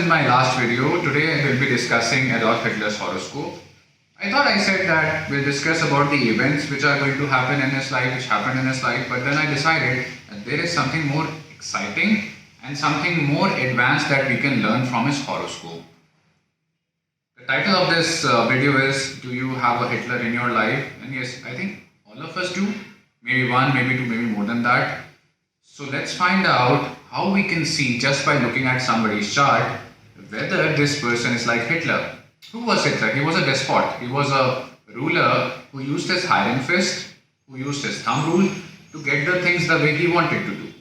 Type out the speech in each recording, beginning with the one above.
in my last video, today we'll be discussing Adolf Hitler's horoscope. I said that we'll discuss about the events which are going to happen in his life, which happened in his life, but then I decided that there is something more exciting and something more advanced that we can learn from his horoscope. The title of this video is, do you have a Hitler in your life? And yes, I think all of us do. Maybe one, maybe two, maybe more than that. So let's find out how we can see just by looking at somebody's chart whether this person is like Hitler. Who was Hitler? He was a despot. He was a ruler who used his iron fist, who used his thumb rule to get the things the way he wanted to do.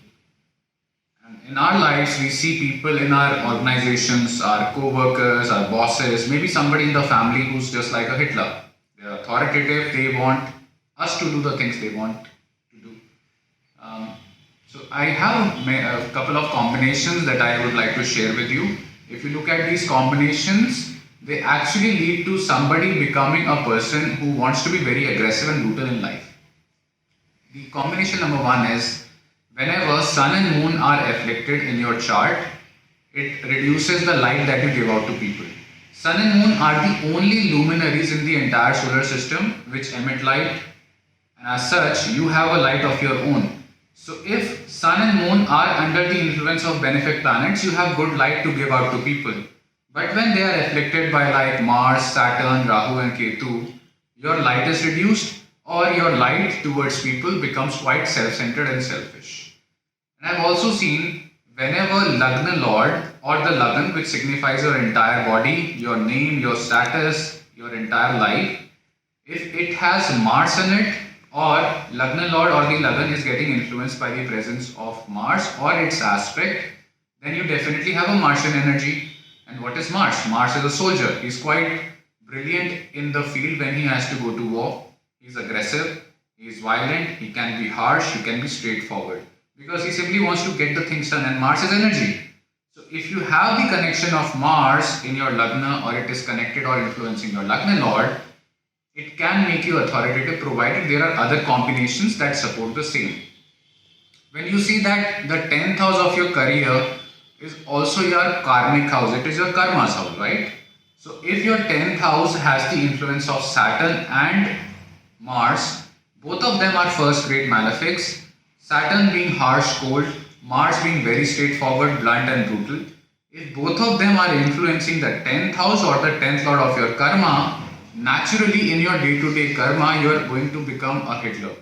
And in our lives, we see people in our organizations, our co-workers, our bosses, maybe somebody in the family who's just like a Hitler. They're authoritative, they want us to do the things they want to do. So I have a couple of combinations that I would like to share with you. If you look at these combinations, they actually lead to somebody becoming a person who wants to be very aggressive and brutal in life. The combination number one is, whenever sun and moon are afflicted in your chart, it reduces the light that you give out to people. Sun and moon are the only luminaries in the entire solar system which emit light, and as such, you have a light of your own. So if sun and moon are under the influence of benefic planets, you have good light to give out to people. But when they are afflicted by like Mars, Saturn, Rahu and Ketu, your light is reduced or your light towards people becomes quite self-centered and selfish. And I've also seen whenever Lagna Lord or the Lagna, which signifies your entire body, your name, your status, your entire life, if it has Mars in it, or Lagna Lord or the Lagna is getting influenced by the presence of Mars or its aspect, then you definitely have a Martian energy. And what is Mars? Mars is a soldier. He's quite brilliant in the field when he has to go to war. He's aggressive, he's violent, he can be harsh, he can be straightforward. Because he simply wants to get the things done, and Mars is energy. So if you have the connection of Mars in your Lagna, or it is connected or influencing your Lagna Lord, it can make you authoritative provided there are other combinations that support the same. When you see that the 10th house of your career is also your karmic house, it is your karma's house, right? So if your 10th house has the influence of Saturn and Mars, both of them are first grade malefics. Saturn being harsh, cold, Mars being very straightforward, blunt and brutal. If both of them are influencing the 10th house or the 10th lord of your karma, naturally in your day-to-day karma, you are going to become a Hitler.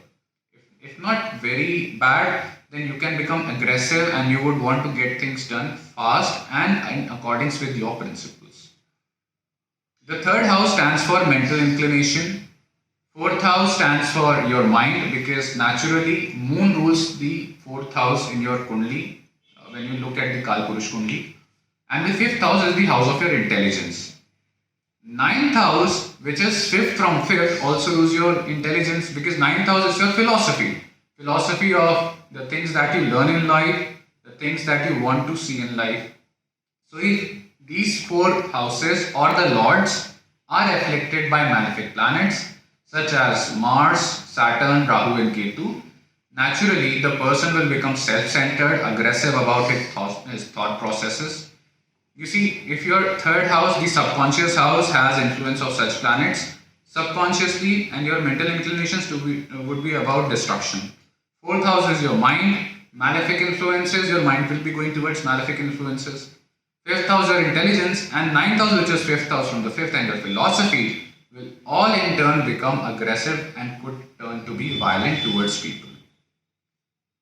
If not very bad, then you can become aggressive and you would want to get things done fast and in accordance with your principles. The third house stands for mental inclination. Fourth house stands for your mind, because naturally moon rules the fourth house in your kundli when you look at the Kalpurush kundli. And the fifth house is the house of your intelligence. Ninth house, which is fifth from fifth, also rules your intelligence, because ninth house is your philosophy. Philosophy of the things that you learn in life, the things that you want to see in life. So if these four houses or the lords are afflicted by malefic planets such as Mars, Saturn, Rahu and Ketu, naturally the person will become self-centered, aggressive about his thought processes. You see, if your third house, the subconscious house, has influence of such planets, subconsciously and your mental inclinations would be about destruction. Fourth house is your mind, malefic influences, your mind will be going towards malefic influences. Fifth house, your intelligence, and ninth house, which is fifth house from the fifth, and your philosophy, will all in turn become aggressive and could turn to be violent towards people.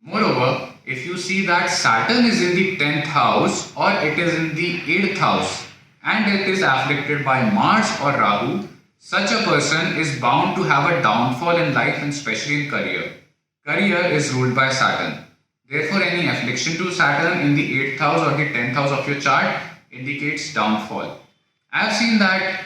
Moreover, if you see that Saturn is in the 10th house or it is in the 8th house and it is afflicted by Mars or Rahu, such a person is bound to have a downfall in life and especially in career. Career is ruled by Saturn. Therefore, any affliction to Saturn in the 8th house or the 10th house of your chart indicates downfall. I have seen that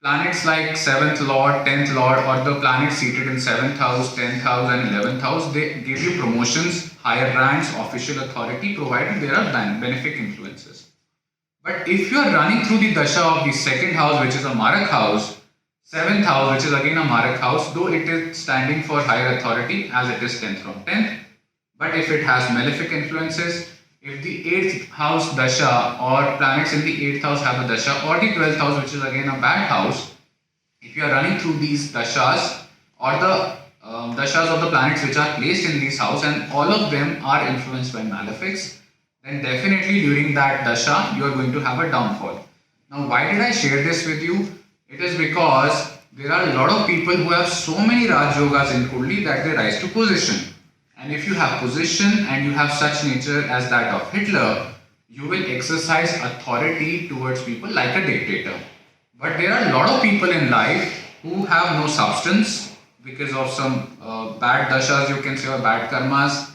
planets like 7th Lord, 10th Lord, or the planets seated in 7th house, 10th house and 11th house, they give you promotions, higher ranks, official authority, provided there are benefic influences. But if you are running through the dasha of the 2nd house, which is a Marak house, 7th house, which is again a Marak house, though it is standing for higher authority as it is 10th from 10th, but if it has malefic influences, if the 8th house dasha or planets in the 8th house have a dasha, or the 12th house, which is again a bad house, if you are running through these dashas or the dashas of the planets which are placed in these houses and all of them are influenced by malefics, then definitely during that dasha you are going to have a downfall. Now, why did I share this with you? It is because there are a lot of people who have so many Raj Yogas in Kundli that they rise to position. And if you have position and you have such nature as that of Hitler, you will exercise authority towards people like a dictator. But there are a lot of people in life who have no substance because of some bad dashas, you can say, or bad karmas.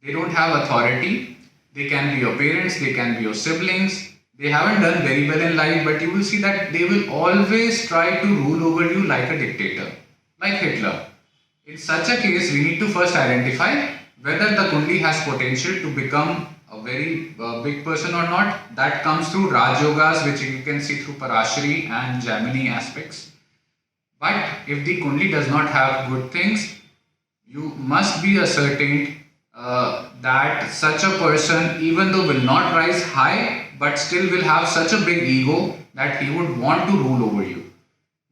They don't have authority. They can be your parents, they can be your siblings. They haven't done very well in life, but you will see that they will always try to rule over you like a dictator, like Hitler. In such a case, we need to first identify whether the Kundli has potential to become a very big person or not. That comes through Raj Yogas, which you can see through Parashari and Gemini aspects. But if the Kundli does not have good things, you must be ascertained that such a person, even though will not rise high, but still will have such a big ego that he would want to rule over you.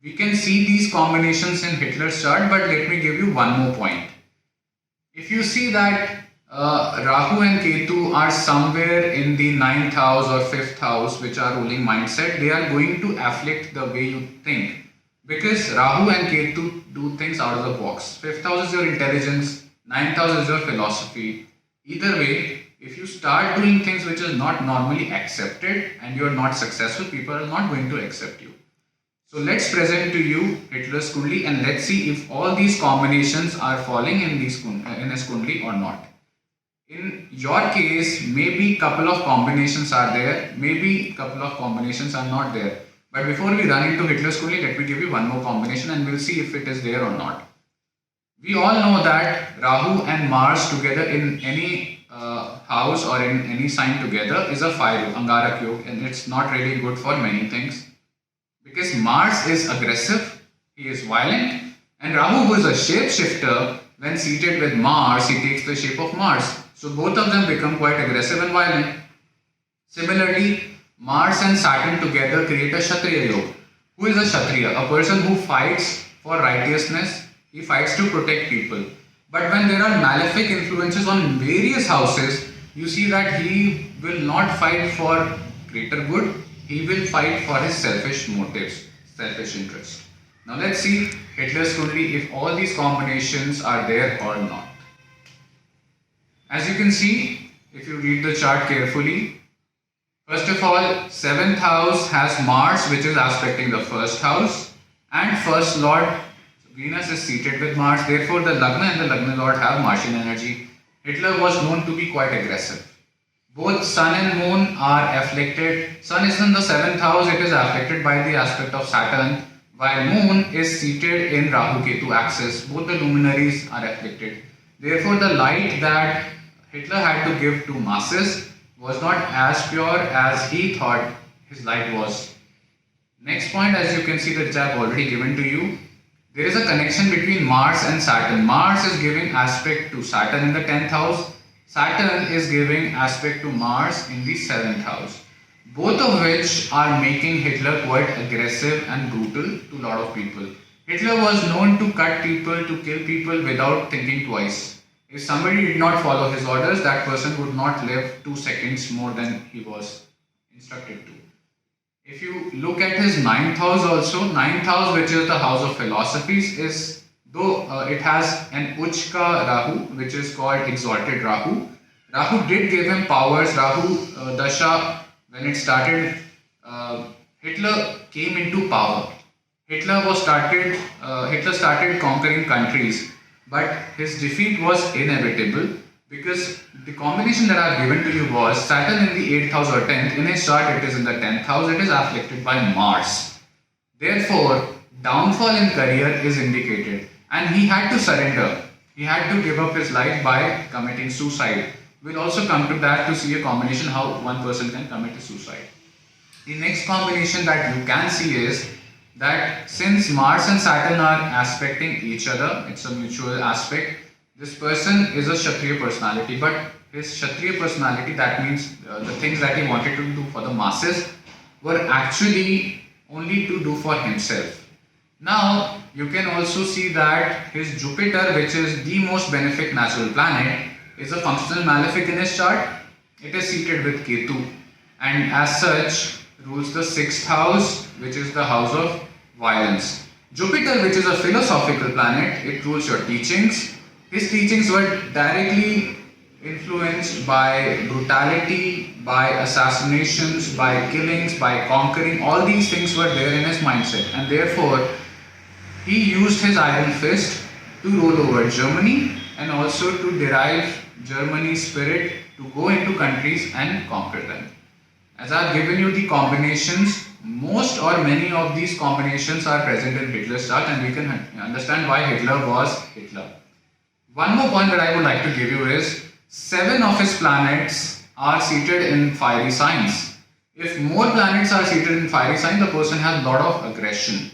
We can see these combinations in Hitler's chart, but let me give you one more point. If you see that Rahu and Ketu are somewhere in the 9th house or 5th house, which are ruling mindset, they are going to afflict the way you think. Because Rahu and Ketu do things out of the box. 5th house is your intelligence, 9th house is your philosophy. Either way, if you start doing things which is not normally accepted and you are not successful, people are not going to accept you. So let's present to you Hitler's Kundli and let's see if all these combinations are falling in his Kundli or not. In your case, maybe couple of combinations are there, maybe couple of combinations are not there. But before we run into Hitler's Kundli, let me give you one more combination and we'll see if it is there or not. We all know that Rahu and Mars together in any house or in any sign together is a fire yoga, Angarak yoga, and it's not really good for many things. Because Mars is aggressive, he is violent, and Rahu, who is a shapeshifter, when seated with Mars, he takes the shape of Mars. So both of them become quite aggressive and violent. Similarly, Mars and Saturn together create a Kshatriya yoga. Who is a Kshatriya? A person who fights for righteousness, he fights to protect people. But when there are malefic influences on various houses, you see that he will not fight for greater good, he will fight for his selfish motives, selfish interests. Now let's see Hitler's Kundli if all these combinations are there or not. As you can see, if you read the chart carefully, first of all, 7th house has Mars, which is aspecting the 1st house, and first lord Venus is seated with Mars. Therefore, the Lagna and the Lagna lord have Martian energy. Hitler was known to be quite aggressive. Both Sun and Moon are afflicted. Sun is in the 7th house, it is afflicted by the aspect of Saturn, while Moon is seated in Rahu Ketu axis. Both the luminaries are afflicted. Therefore, the light that Hitler had to give to masses was not as pure as he thought his light was. Next point, as you can see that I have already given to you, there is a connection between Mars and Saturn. Mars is giving aspect to Saturn in the 10th house. Saturn is giving aspect to Mars in the 7th house. Both of which are making Hitler quite aggressive and brutal to a lot of people. Hitler was known to cut people, to kill people without thinking twice. If somebody did not follow his orders, that person would not live 2 seconds more than he was instructed to. If you look at his 9th house also, 9th house, which is the house of philosophies, is though it has an Uchka Rahu, which is called exalted Rahu. Rahu did give him powers. Rahu Dasha, when it started, Hitler came into power. Hitler started conquering countries, but his defeat was inevitable because the combination that I have given to you was Saturn in the 8th house or 10th. In his chart, it is in the 10th house. It is afflicted by Mars. Therefore, downfall in career is indicated, and he had to surrender. He had to give up his life by committing suicide. We'll also come to that to see a combination how one person can commit a suicide. The next combination that you can see is that since Mars and Saturn are aspecting each other, it's a mutual aspect. This person is a Kshatriya personality, but his Kshatriya personality, that means the things that he wanted to do for the masses, were actually only to do for himself. Now, you can also see that his Jupiter, which is the most benefic natural planet, is a functional malefic in his chart. It is seated with Ketu, and as such rules the sixth house, which is the house of violence. Jupiter, which is a philosophical planet, it rules your teachings. His teachings were directly influenced by brutality, by assassinations, by killings, by conquering. All these things were there in his mindset, and therefore he used his iron fist to rule over Germany and also to derive Germany's spirit to go into countries and conquer them. As I have given you the combinations, most or many of these combinations are present in Hitler's chart, and we can understand why Hitler was Hitler. One more point that I would like to give you is 7 of his planets are seated in fiery signs. If more planets are seated in fiery signs, the person has a lot of aggression,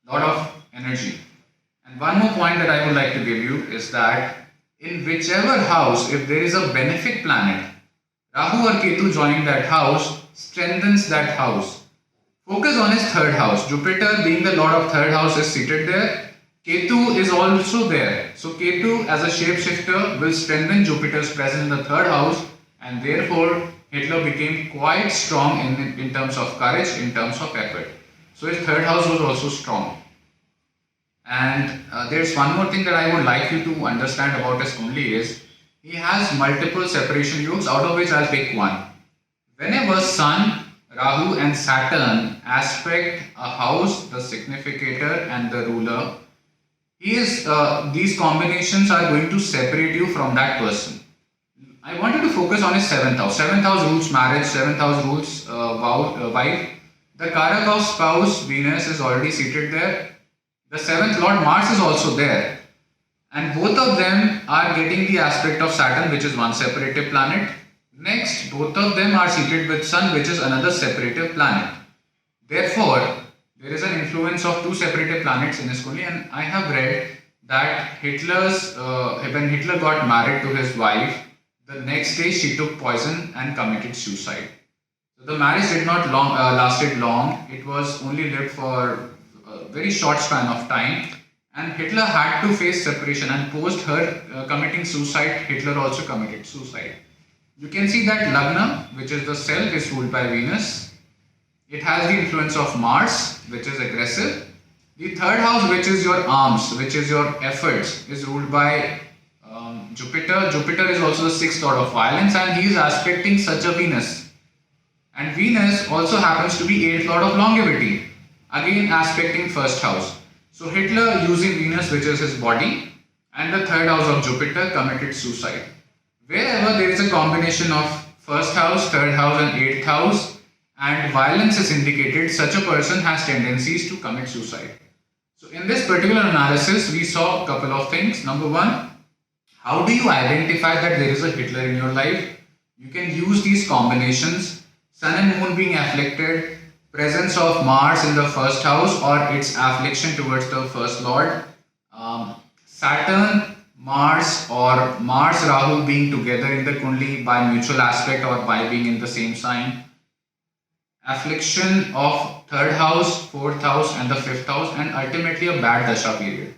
lot of energy. And one more point that I would like to give you is that in whichever house, if there is a benefic planet, Rahu or Ketu joining that house strengthens that house. Focus on his third house. Jupiter, being the lord of third house, is seated there. Ketu is also there. So Ketu as a shapeshifter will strengthen Jupiter's presence in the third house, and therefore Hitler became quite strong in terms of courage, in terms of effort. So his third house was also strong. And there's one more thing that I would like you to understand about his Kundli is he has multiple separation yogas, out of which I'll pick one. Whenever Sun, Rahu and Saturn aspect a house, the significator and the ruler, these combinations are going to separate you from that person. I wanted to focus on his 7th house. 7th house rules marriage, 7th house rules wife. The Karak of spouse, Venus, is already seated there. The 7th Lord, Mars, is also there. And both of them are getting the aspect of Saturn, which is one separative planet. Next, both of them are seated with Sun, which is another separative planet. Therefore, there is an influence of 2 separative planets in his Kundli, and I have read that when Hitler got married to his wife, the next day she took poison and committed suicide. So the marriage did not lasted long. It was only lived for a very short span of time, and Hitler had to face separation, and post her committing suicide, Hitler also committed suicide. You can see that Lagna, which is the self, is ruled by Venus. It has the influence of Mars, which is aggressive. The third house, which is your arms, which is your efforts, is ruled by Jupiter. Jupiter is also the 6th lord of violence, and he is aspecting such a Venus. And Venus also happens to be 8th lord of longevity, again aspecting 1st house. So Hitler, using Venus, which is his body, and the 3rd house of Jupiter, committed suicide. Wherever there is a combination of 1st house, 3rd house and 8th house, and violence is indicated, such a person has tendencies to commit suicide. So in this particular analysis, we saw a couple of things. Number one, how do you identify that there is a Hitler in your life? You can use these combinations: Sun and Moon being afflicted, presence of Mars in the 1st house or its affliction towards the 1st lord, Saturn, Mars or Mars Rahu being together in the Kundli by mutual aspect or by being in the same sign, affliction of 3rd house, 4th house and the 5th house, and ultimately a bad dasha period.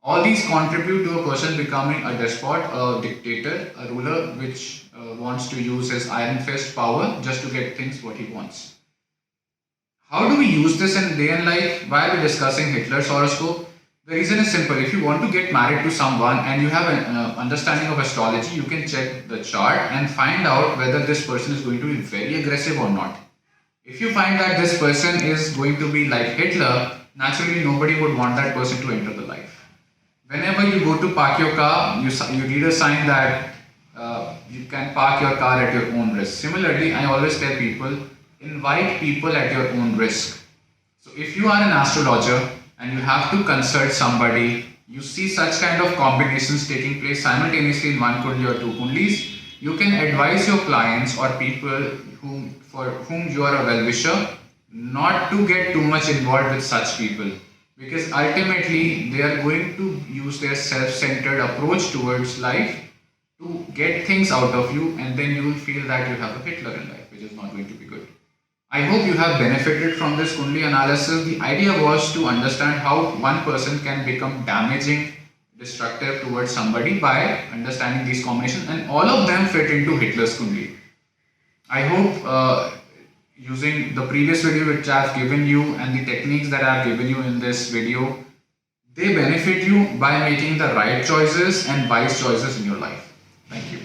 All these contribute to a person becoming a despot, a dictator, a ruler which wants to use his iron fist power just to get things what he wants. How do we use this in day and life? Why are we discussing Hitler's horoscope? The reason is simple. If you want to get married to someone and you have an understanding of astrology, you can check the chart and find out whether this person is going to be very aggressive or not. If you find that this person is going to be like Hitler, naturally nobody would want that person to enter the life. Whenever you go to park your car, you read a sign that you can park your car at your own risk. Similarly, I always tell people, invite people at your own risk. So if you are an astrologer and you have to consult somebody, you see such kind of combinations taking place simultaneously in one kundli or 2 kundlis, you can advise your clients or people for whom you are a well-wisher not to get too much involved with such people, because ultimately they are going to use their self-centered approach towards life to get things out of you, and then you will feel that you have a Hitler in life, which is not going to be good. I hope you have benefited from this Kundli analysis. The idea was to understand how one person can become damaging, destructive towards somebody by understanding these combinations, and all of them fit into Hitler's Kundli. I hope using the previous video which I have given you and the techniques that I have given you in this video, they benefit you by making the right choices and wise choices in your life. Thank you.